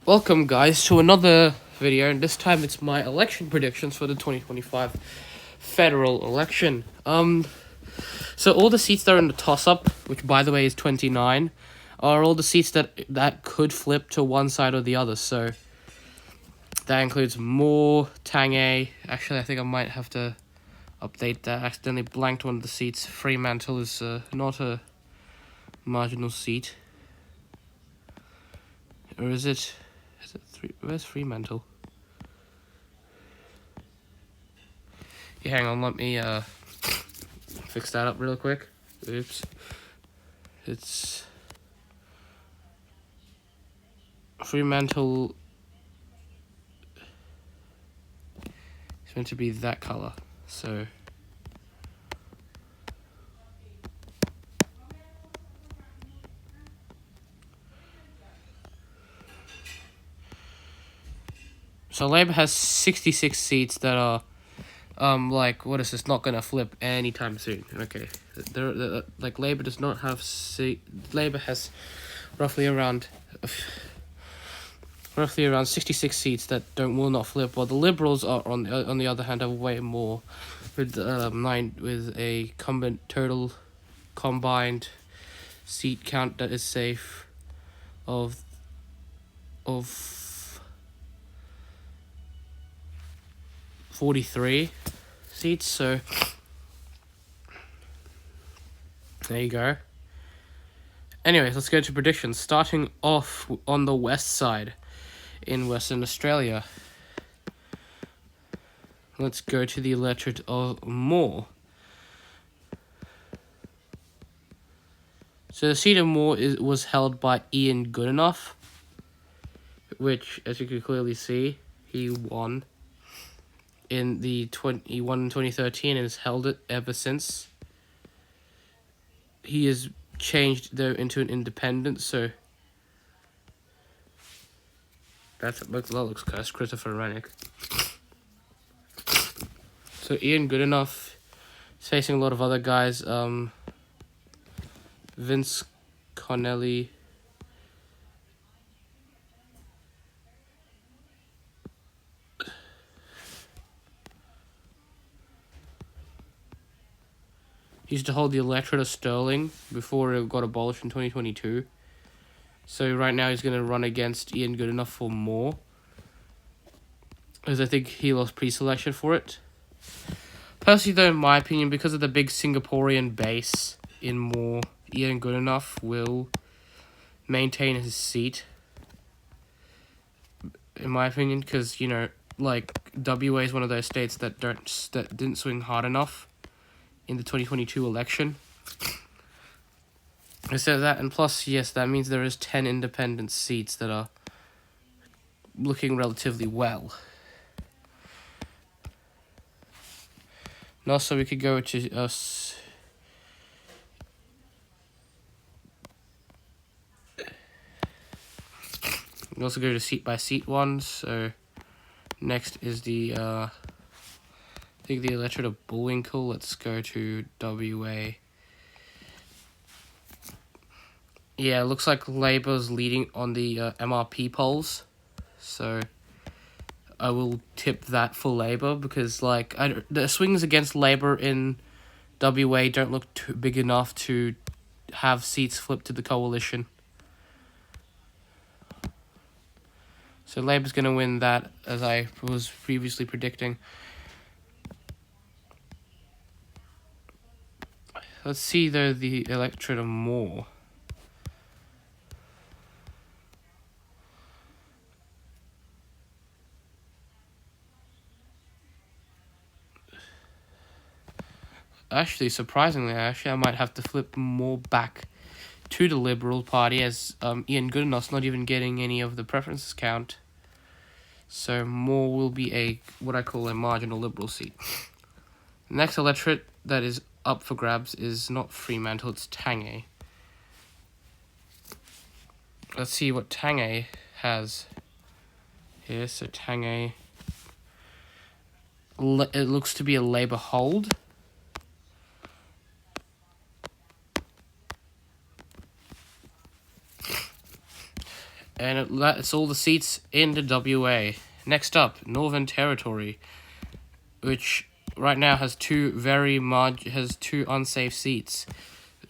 Welcome guys to another video, and this time it's my election predictions for the 2025 federal election. So all the seats that are in the toss-up, which by the way is 29, are all the seats that could flip to one side or the other. So that includes Moore, Tangay. Actually, I think I might have to update that. I accidentally blanked one of the seats. Fremantle is not a marginal seat. Or is it? Is it where's Fremantle? Yeah, hang on, let me fix that up real quick. Oops. It's Fremantle. It's meant to be that color, so Labour has 66 seats that are like, what is this, not gonna flip anytime soon. Okay, like Labour does not have Labour has roughly around 66 seats that will not flip, while the Liberals are on the other hand have way more, with 9, with a total combined seat count that is safe of 43 seats. So there you go. Anyways, let's go to predictions. Starting off on the west side in Western Australia. Let's go to the electorate of Moore. So the seat of Moore was held by Ian Goodenough, which, as you can clearly see, he won in 2013 and has held it ever since. He has changed though into an independent, so that looks cursed. Christopher Rennick. So Ian Goodenough is facing a lot of other guys. Vince Connelly. He used to hold the electorate of Stirling before it got abolished in 2022. So right now he's going to run against Ian Goodenough for Moore, as I think he lost pre-selection for it. Personally though, in my opinion, because of the big Singaporean base in Moore, Ian Goodenough will maintain his seat, in my opinion, because, you know, like, WA is one of those states that didn't swing hard enough in the 2022 election. So that, and plus, yes, that means there is 10 independent seats that are looking relatively well. And also we could go to us. We also go to seat by seat ones. So next is the I think the electorate of Bullwinkle. Let's go to WA. Yeah, it looks like Labour's leading on the MRP polls, so I will tip that for Labour, because like the swings against Labour in WA don't look too big enough to have seats flipped to the coalition. So Labour's going to win that, as I was previously predicting. Let's see though the electorate of Moore. Actually, surprisingly, I might have to flip Moore back to the Liberal Party, as Ian Goodenough's not even getting any of the preferences count. So Moore will be what I call a marginal Liberal seat. The next electorate that is up for grabs is not Fremantle, it's Tangay. Let's see what Tangay has here. So Tangay, it looks to be a Labour hold. And it that's all the seats in the WA. Next up, Northern Territory, which right now has two unsafe seats,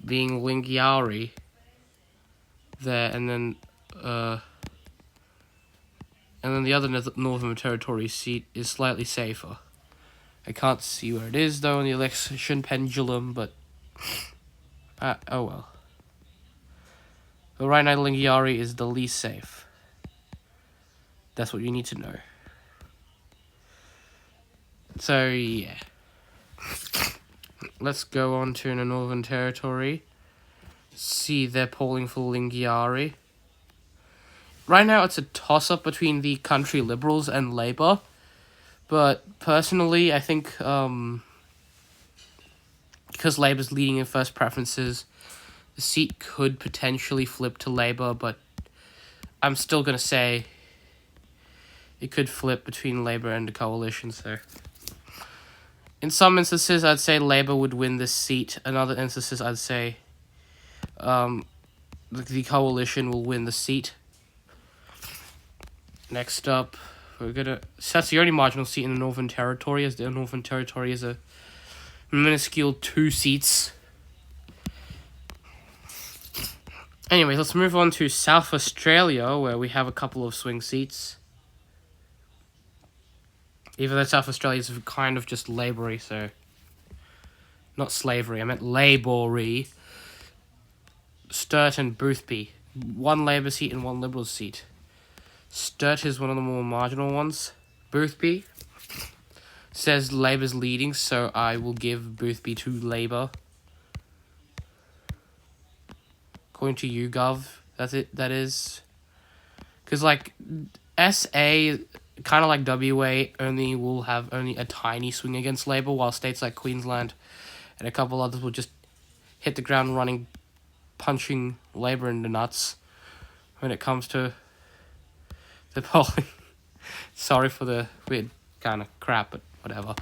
being Lingiari there, and then the other Northern Territory seat is slightly safer. I can't see where it is though in the election pendulum, but oh well. But right now, Lingiari is the least safe. That's what you need to know. So yeah, let's go on to the Northern Territory. See, they're polling for Lingiari. Right now, it's a toss-up between the country Liberals and Labour. But personally, I think because Labour's leading in first preferences, the seat could potentially flip to Labour, but I'm still going to say it could flip between Labour and the coalition. So, in some instances, I'd say Labour would win this seat. In other instances, I'd say the coalition will win the seat. Next up, so that's the only marginal seat in the Northern Territory, as the Northern Territory is a minuscule 2 seats. Anyways, let's move on to South Australia, where we have a couple of swing seats. Even though South Australia is kind of just Laboury, so... Not slavery, I meant Laboury. Sturt and Boothby. 1 Labour seat and 1 Liberal seat. Sturt is one of the more marginal ones. Boothby says Labour's leading, so I will give Boothby to Labour. According to YouGov, that is. Because, like, SA, kind of like WA, will have only a tiny swing against Labour, while states like Queensland and a couple others will just hit the ground running, punching Labour in the nuts when it comes to the polling. Sorry for the weird kind of crap, but whatever.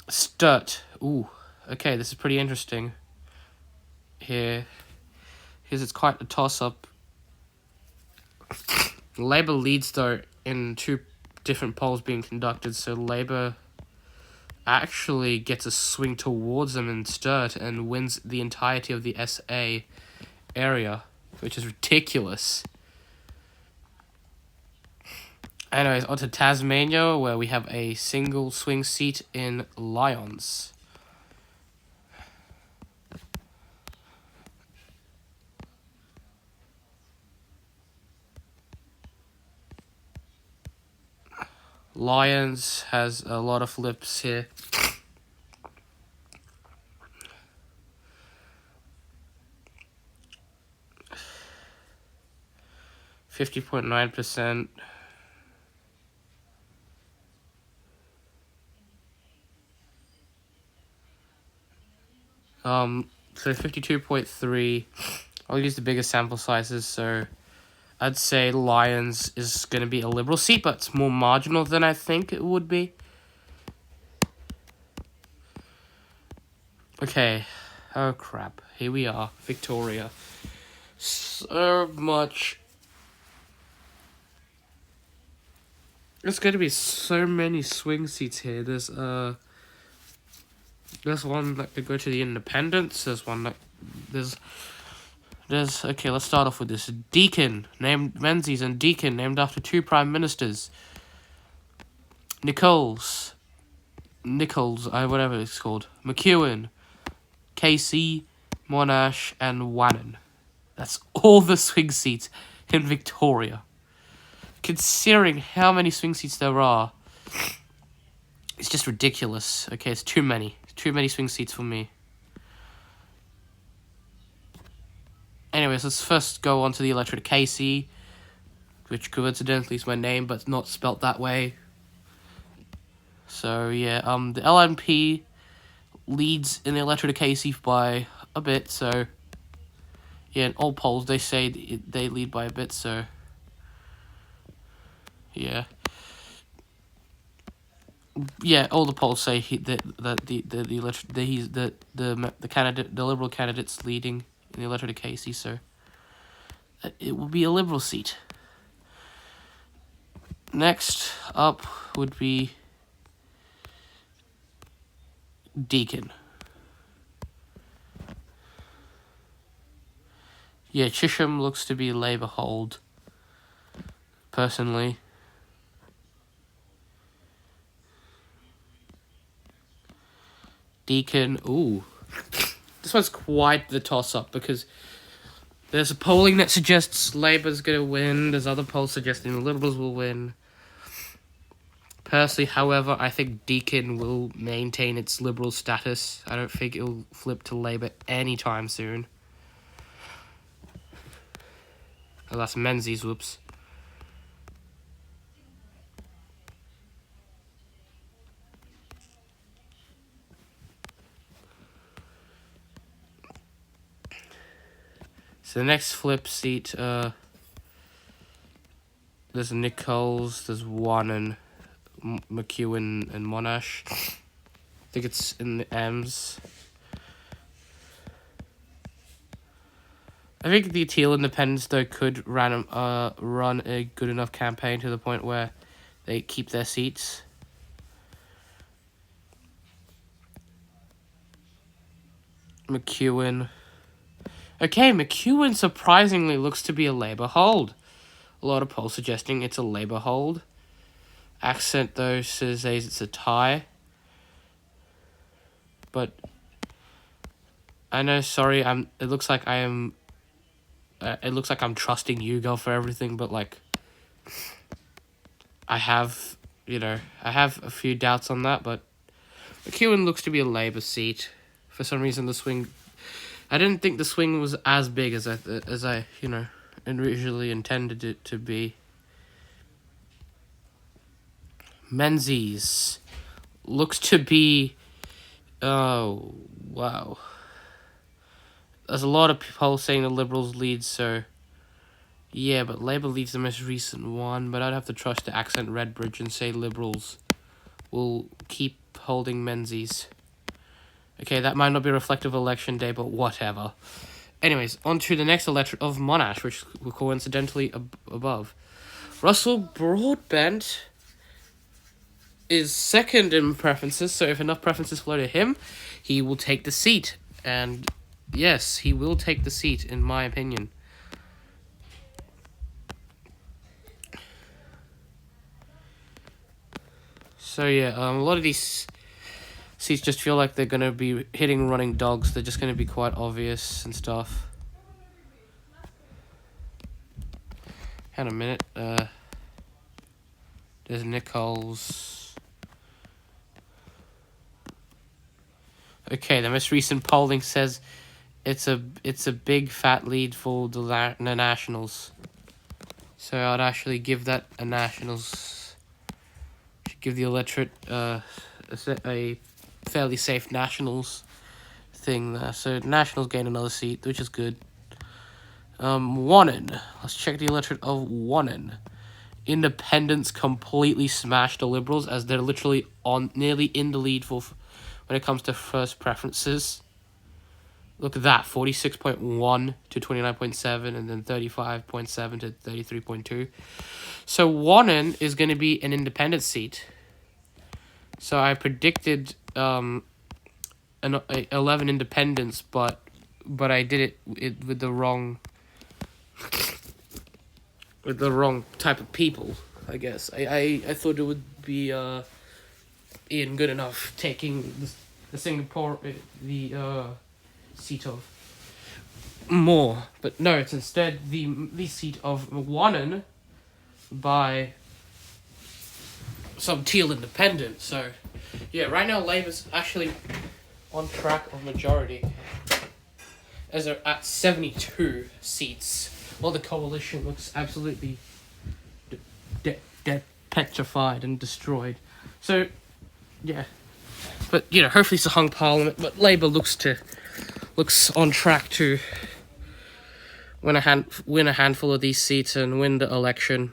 Sturt. Ooh, okay, this is pretty interesting. Here's it's quite a toss-up. Labour leads, though, in 2 different polls being conducted, so Labour actually gets a swing towards them in Sturt and wins the entirety of the SA area, which is ridiculous. Anyways, on to Tasmania, where we have a single swing seat in Lyons. Lyons has a lot of flips here. .9%. So 52.3. I'll use the biggest sample sizes, so I'd say Lyons is going to be a Liberal seat, but it's more marginal than I think it would be. Okay. Oh, crap. Here we are. Victoria. So much. There's going to be so many swing seats here. There's one that could go to the independents. There's one that... There's okay, let's start off with this. Deakin, named Menzies and Deakin, named after 2 prime ministers. Nichols, whatever it's called. McEwen, Casey, Monash, and Wannon. That's all the swing seats in Victoria. Considering how many swing seats there are, it's just ridiculous. Okay, it's too many. Too many swing seats for me. Anyways, let's first go on to the electorate Casey, which coincidentally is my name, but not spelt that way. So yeah, the LNP leads in the electorate Casey by a bit. So yeah, in all polls they say they lead by a bit. So yeah, all the polls say the Liberal candidate's leading in the electorate Casey, so it will be a Liberal seat. Next up would be Deakin. Yeah, Chisham looks to be Labour hold, personally. Deakin, ooh. This one's quite the toss-up, because there's a polling that suggests Labour's going to win. There's other polls suggesting the Liberals will win. Personally, however, I think Deakin will maintain its Liberal status. I don't think it'll flip to Labour anytime soon. Oh, that's Menzies, whoops. So the next flip seat, there's Nichols, there's Wannon, McEwen, and Monash. I think it's in the M's. I think the Teal Independents, though, could run a good enough campaign to the point where they keep their seats. McEwen. Okay, McEwen surprisingly looks to be a Labour hold. A lot of polls suggesting it's a Labour hold. Accent, though, says it's a tie. But I know, sorry, it looks like I'm trusting Hugo for everything, but like I have a few doubts on that, but McEwen looks to be a Labour seat. For some reason, the swing, I didn't think the swing was as big as I originally intended it to be. Menzies looks to be, oh wow. There's a lot of people saying the Liberals lead, so yeah, but Labour leads the most recent one, but I'd have to trust the accent Redbridge and say Liberals will keep holding Menzies. Okay, that might not be reflective of election day, but whatever. Anyways, on to the next electorate of Monash, which were coincidentally above. Russell Broadbent is second in preferences, so if enough preferences flow to him, he will take the seat. And yes, he will take the seat, in my opinion. So yeah, a lot of these seats just feel like they're going to be hitting running dogs. They're just going to be quite obvious and stuff. Hang on a minute. There's Nichols. Okay, the most recent polling says it's a big fat lead for the Nationals. So I'd actually give that a Nationals. Should give the electorate a fairly safe Nationals thing there. So Nationals gain another seat, which is good. Wannon. Let's check the electorate of Wannon. Independents completely smashed the Liberals, as they're literally nearly in the lead for when it comes to first preferences. Look at that, 46.1 to 29.7, and then 35.7 to 33.2. So Wannon is going to be an independent seat. So I predicted 11 independents, but I did it with the wrong type of people, I guess. I thought it would be Ian Goodenough taking the Singapore seat of Moore, but no, it's instead the seat of Wannon by some Teal independent. So yeah, right now Labour's actually on track of majority, as they're at 72 seats, while the coalition looks absolutely petrified and destroyed. So yeah, but hopefully it's a hung parliament, but Labour looks on track to win a handful of these seats and win the election.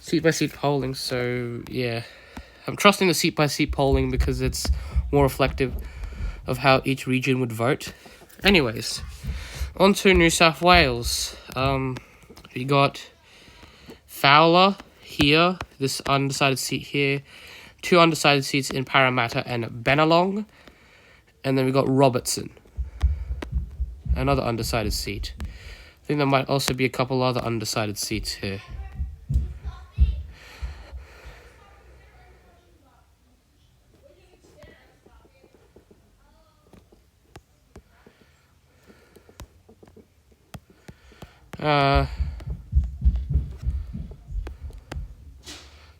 Seat by seat polling, so yeah, I'm trusting the seat by seat polling because it's more reflective of how each region would vote. Anyways, on to New South Wales. We got Fowler here, this undecided seat here, 2 undecided seats in Parramatta and Bennelong, and then we got Robertson, another undecided seat. I think there might also be a couple other undecided seats here.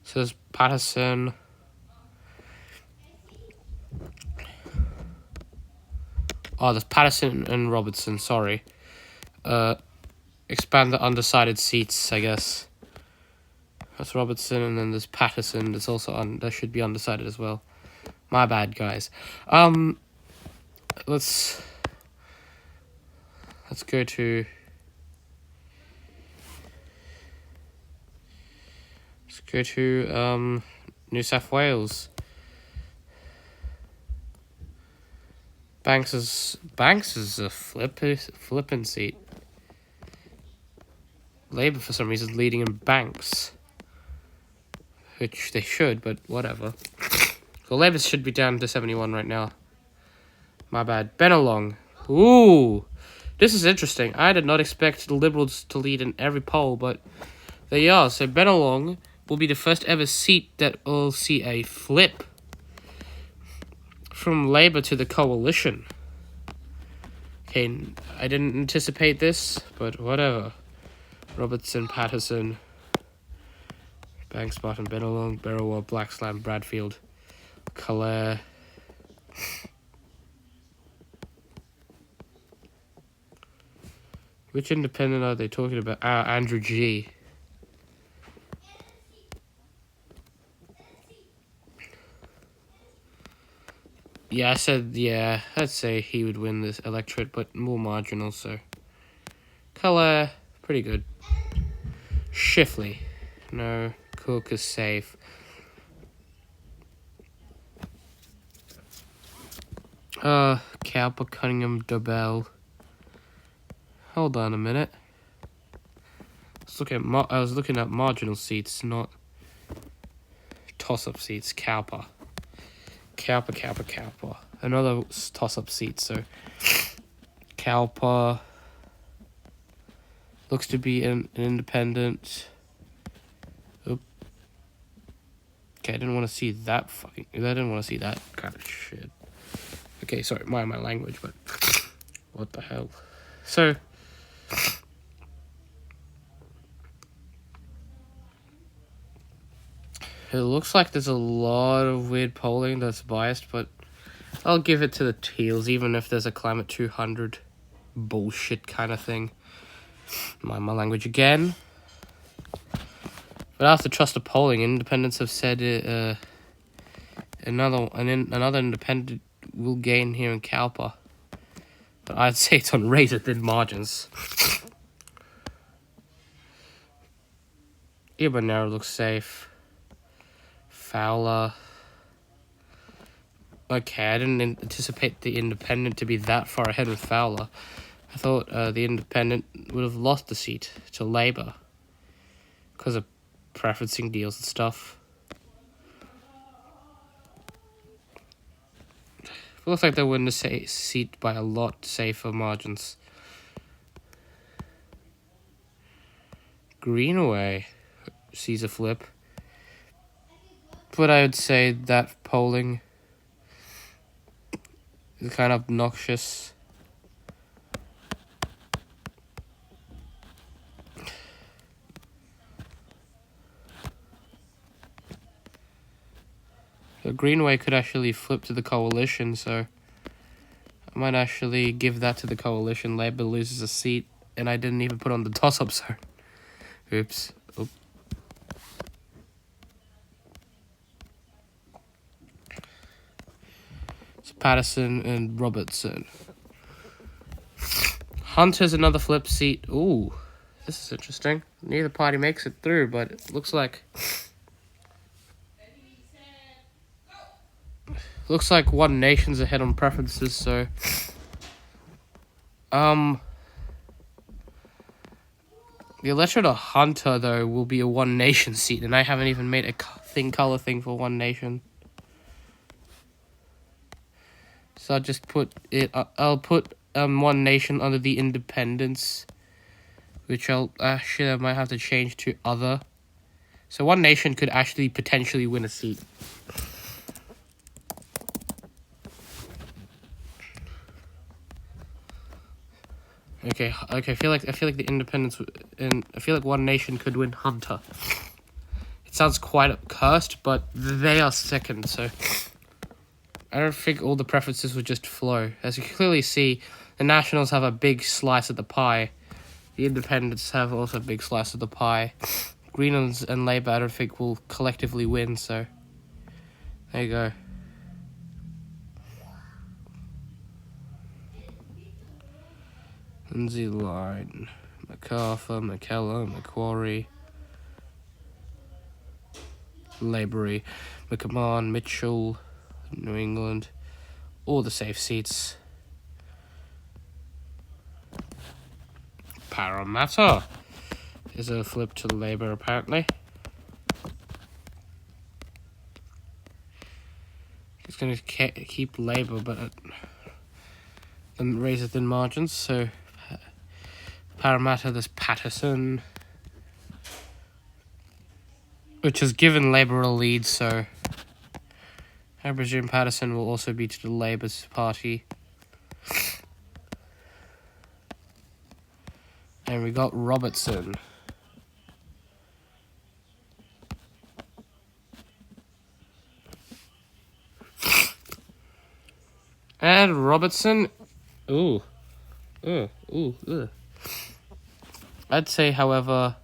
Says Patterson. Oh, there's Patterson and Robertson, sorry. Expand the undecided seats, I guess. That's Robertson, and then there's Patterson. That's also that should be undecided as well. My bad, guys. Let's go to New South Wales. Banks is a flippin' seat. Labour for some reason is leading in Banks, which they should, but whatever. So Labour should be down to 71 right now. My bad. Bennelong. Ooh, this is interesting. I did not expect the Liberals to lead in every poll, but they are. So Bennelong will be the first ever seat that will see a flip from Labour to the Coalition. Okay, I didn't anticipate this, but whatever. Robertson, Patterson, Banks, Martin, Bennelong, Berrowa, Blacksland, Bradfield, Calais. Which independent are they talking about? Andrew G. Yeah, I said, yeah, I'd say he would win this electorate, but more marginal, so. Calais, pretty good. Shifley, no. Cook is safe. Cowper, Cunningham, Dobell. Hold on a minute. I was looking at marginal seats, not toss-up seats. Cowper. Another toss-up seat, so Cowper looks to be an independent. Oop. Okay, I didn't want to see that kind of shit. Okay, sorry, my language, but what the hell? So it looks like there's a lot of weird polling that's biased, but I'll give it to the Teals, even if there's a Climate 200 bullshit kind of thing. My language again. But I have to trust the polling. Independents have said another independent will gain here in Cowper. But I'd say it's on razor thin margins. Ibanero looks safe. Fowler. Okay, I didn't anticipate the independent to be that far ahead with Fowler. I thought the independent would have lost the seat to Labour because of preferencing deals and stuff. It looks like they win the seat by a lot safer margins. Greenaway sees a flip. But I would say that polling is kind of obnoxious. The Greenaway could actually flip to the Coalition, so I might actually give that to the Coalition. Labour loses a seat, and I didn't even put on the toss-up zone. Oops. Oop. It's Patterson and Robertson. Hunter's another flip seat. Ooh, this is interesting. Neither party makes it through, but it looks like One Nation's ahead on preferences, so The electorate of Hunter, though, will be a One Nation seat, and I haven't even made a color thing for One Nation. So I'll just put it. I'll put One Nation under the Independence, which I might have to change to Other. So One Nation could actually potentially win a seat. Okay. I feel like the Independence and I feel like One Nation could win Hunter. It sounds quite cursed, but they are second, so I don't think all the preferences would just flow. As you can clearly see, the Nationals have a big slice of the pie. The Independents have also a big slice of the pie. Greens and Labour, I don't think will collectively win, so there you go. Lindsay, Lyon, MacArthur, McKellar, Macquarie, Labour, McMahon, Mitchell, New England, all the safe seats. Parramatta is a flip to Labour, apparently. It's going to keep Labour, but then raise it in margins. So Parramatta, there's Patterson, which has given Labour a lead, so I presume Patterson will also be to the Labour's party. And we got Robertson. And Robertson, I'd say, however,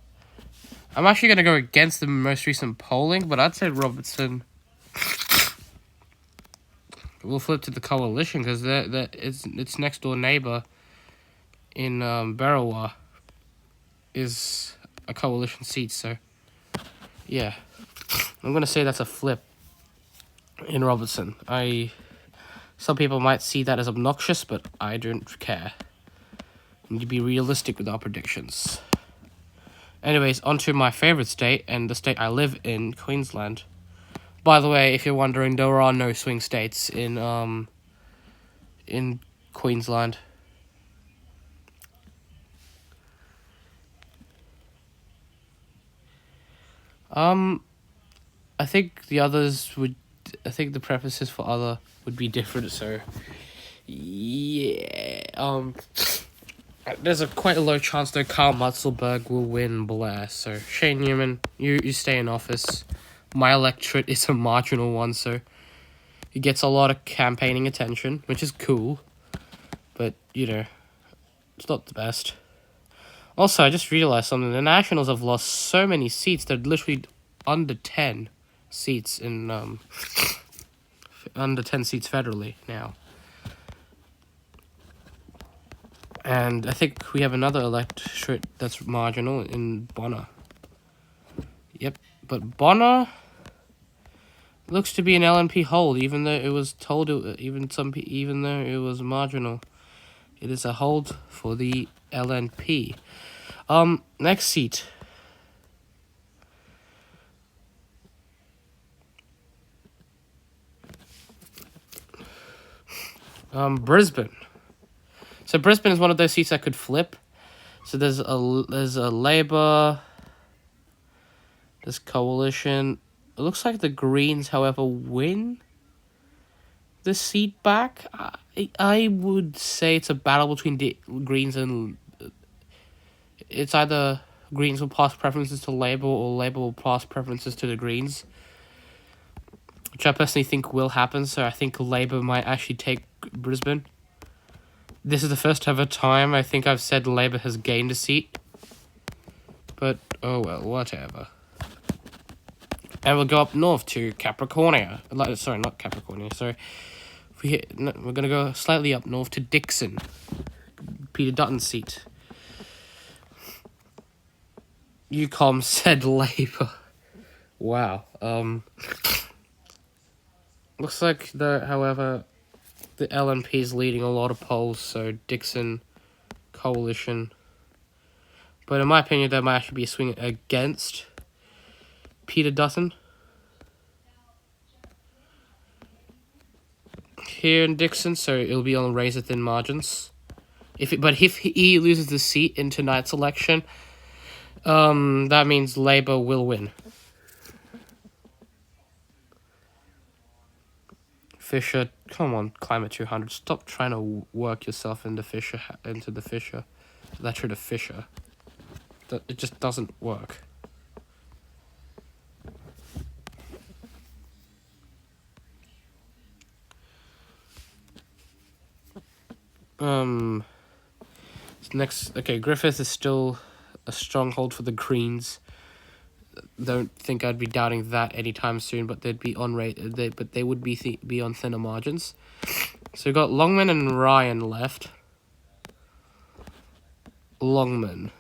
I'm actually going to go against the most recent polling, but I'd say Robertson will flip to the coalition because its next door neighbour in Berrowa is a coalition seat, so yeah, I'm going to say that's a flip in Robertson. Some people might see that as obnoxious, but I don't care. We need to be realistic with our predictions. Anyways, on to my favourite state, and the state I live in, Queensland. By the way, if you're wondering, there are no swing states in Queensland. I think the others would. I think the preferences for other would be different. So, yeah. There's quite a low chance that Carl Mutzelberg will win Blair. So Shane Newman, you stay in office. My electorate is a marginal one, so he gets a lot of campaigning attention, which is cool. But it's not the best. Also, I just realized something. The Nationals have lost so many seats. They're literally under 10 seats in under 10 seats federally now. And I think we have another electorate that's marginal in Bonner. Yep, but Bonner looks to be an LNP hold, even though it was told even though it was marginal. It is a hold for the LNP. Next seat. Brisbane. So Brisbane is one of those seats that could flip. So there's a Labour, there's coalition. It looks like the Greens, however, win the seat back. I would say it's a battle between the Greens and it's either Greens will pass preferences to Labour or Labour will pass preferences to the Greens, which I personally think will happen. So I think Labour might actually take Brisbane. This is the first ever time I think I've said Labour has gained a seat. But, oh well, whatever. And we'll go up north to Capricornia. Sorry, not Capricornia, sorry. We're going to go slightly up north to Dixon. Peter Dutton's seat. UCOM said Labour. Wow. Looks like, however, the LNP is leading a lot of polls, so Dixon, coalition, But in my opinion, there might actually be a swing against Peter Dutton here in Dixon, so it'll be on razor-thin margins. But if he loses the seat in tonight's election, that means Labour will win. Fisher, come on, Climate 200. Stop trying to work yourself into the Fisher. Letter to Fisher. It just doesn't work. Next, okay, Griffith is still a stronghold for the Greens. Don't think I'd be doubting that anytime soon, but they'd be on they would be on thinner margins. So we've got Longman and Ryan left. Longman.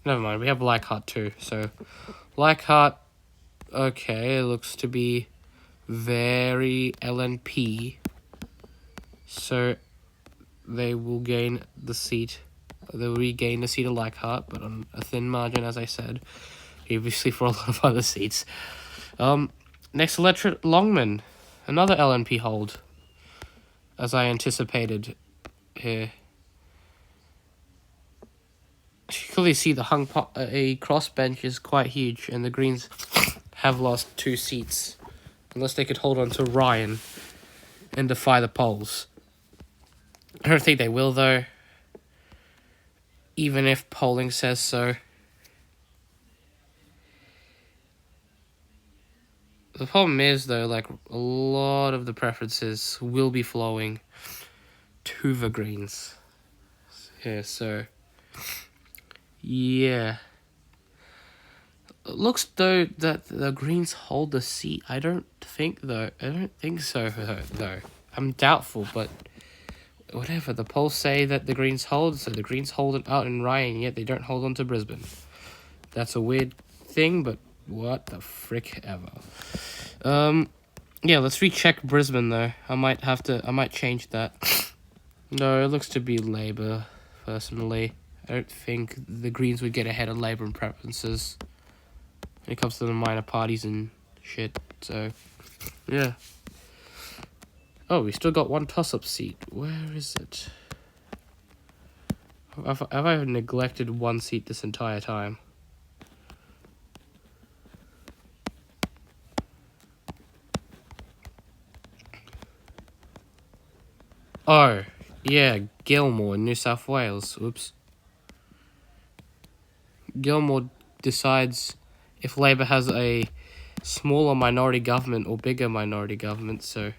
Never mind, we have Leichhardt too. So Leichhardt, okay, looks to be very LNP. So they will gain the seat. They will regain the seat of Leichhardt, but on a thin margin, as I said. Obviously for a lot of other seats. Next electorate, Longman. Another LNP hold. As I anticipated here. You can clearly see the a crossbench is quite huge, and the Greens have lost 2 seats. Unless they could hold on to Ryan and defy the polls. I don't think they will, though. Even if polling says so. The problem is, though, like, a lot of the preferences will be flowing to the Greens. Yeah, so... yeah. It looks, though, that the Greens hold the seat. I don't think so, though. I'm doubtful, but... whatever, the polls say that the Greens hold, so the Greens hold it out in Ryan, yet they don't hold on to Brisbane. That's a weird thing, but what the frick ever. Yeah, let's recheck Brisbane, though. I might change that. No, it looks to be Labour, personally. I don't think the Greens would get ahead of Labour in preferences when it comes to the minor parties and shit, so, yeah. Oh, we still got one toss-up seat. Where is it? Have I neglected one seat this entire time? Oh, yeah, Gilmore in New South Wales. Oops. Gilmore decides if Labour has a smaller minority government or bigger minority government, so...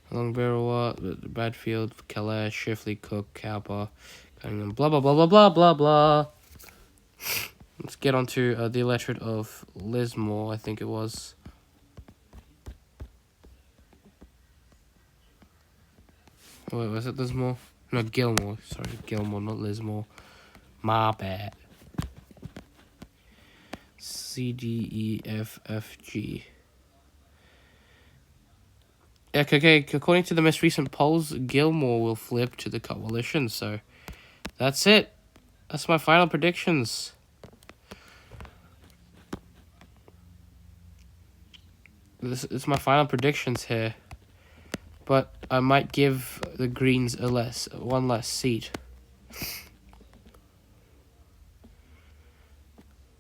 Long Barrow, Bradfield, Keller, Shifley, Cook, Cowper, Cunningham, blah, blah, blah, blah, blah, blah, blah. Let's get on to the electorate of Lismore, I think it was. Wait, was it Lismore? No, Gilmore. Sorry, Gilmore, not Lismore. My bad. C, D, E, F, F, G. Okay, according to the most recent polls, Gilmore will flip to the coalition, so that's it. That's my final predictions. This is my final predictions here. But I might give the Greens one less seat.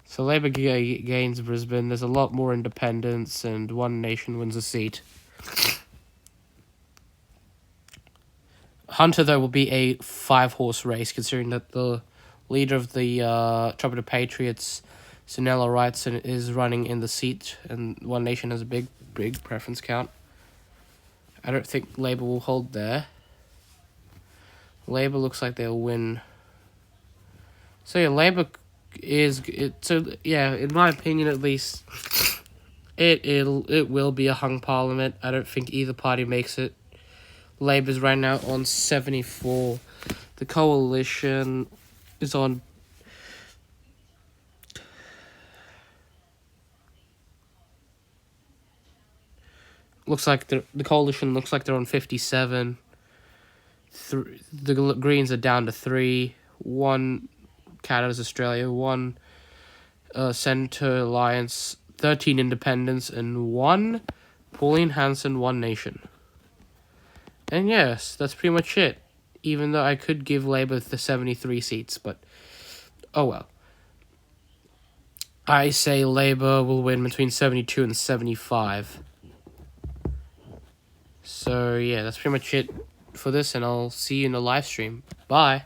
So Labour gains Brisbane. There's a lot more independents, and One Nation wins a seat. Hunter, though, will be a 5-horse race, considering that the leader of the Trumpeter Patriots, Sunella Wrightson, is running in the seat, and One Nation has a big preference count. I don't think Labour will hold there. Labour looks like they'll win. So yeah, Labour in my opinion at least, it will be a hung parliament. I don't think either party makes it. Labour's right now on 74. The coalition is on looks like the coalition looks like they're on 57. The Greens are down to 3. 1 Canada's Australia, 1 Centre Alliance, 13 Independents, and 1 Pauline Hanson, 1 Nation. And yes, that's pretty much it. Even though I could give Labour the 73 seats, but oh well. I say Labour will win between 72 and 75. So yeah, that's pretty much it for this, and I'll see you in the live stream. Bye.